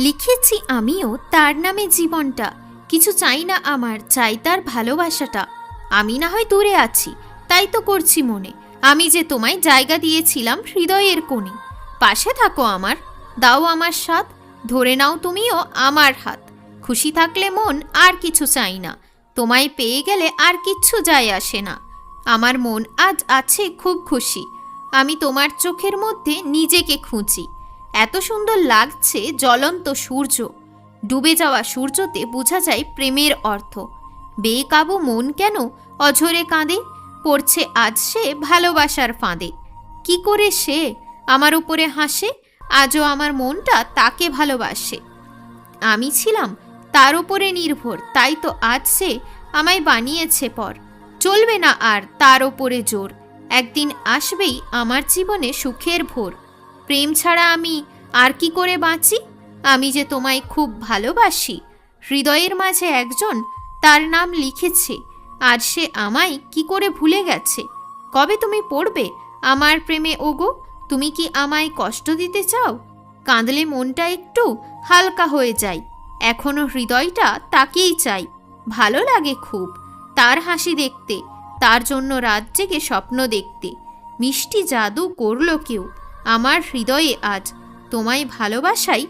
লিখেছি আমিও তার নামে জীবনটা, কিছু চাই না আমার, চাই তার ভালোবাসাটা। আমি না হয় দূরে আছি, তাই তো করছি মনে, আমি যে তোমায় জায়গা দিয়েছিলাম হৃদয়ের কোণে। পাশে থাকো আমার, দাও আমার সাথ, ধরে নাও তুমিও আমার হাত। খুশি থাকলে মন আর কিছু চাই না, তোমায় পেয়ে গেলে আর কিচ্ছু যায় আসে না। আমার মন আজ আছে খুব খুশি, আমি তোমার চোখের মধ্যে নিজেকে খুঁজি। এত সুন্দর লাগছে জ্বলন্ত সূর্য, ডুবে যাওয়া সূর্যতে বোঝা যায় প্রেমের অর্থ। বেকাবু মন কেন অঝরে কাঁদে, পড়ছে আজ সে ভালোবাসার ফাঁদে। কি করে সে আমার উপরে হাসে, আজও আমার মনটা তাকে ভালোবাসে। আমি ছিলাম তার উপরে নির্ভর, তাই তো আজ সে আমায় বানিয়েছে পর। চলবে না আর তার ওপরে জোর, একদিন আসবেই আমার জীবনে সুখের ভোর। প্রেম ছাড়া আমি আর কি করে বাঁচি, আমি যে তোমায় খুব ভালোবাসি। হৃদয়ের মাঝে একজন তার নাম লিখেছে, আজ সে আমায় কি করে ভুলে গেছে। কবে তুমি পড়বে আমার প্রেমে ওগো, তুমি কি আমায় কষ্ট দিতে চাও? কাঁদলে মনটা একটু হালকা হয়ে যায়, এখনো হৃদয়টা তাকেই চাই। ভালো লাগে খুব তার হাসি দেখতে, তার জন্য রাত জেগে স্বপ্ন দেখতে। মিষ্টি জাদু করলো কেউ আমার হৃদয়ে আজ, তোমায় ভালোবাসাই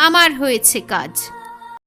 আমার হয়েছে কাজ।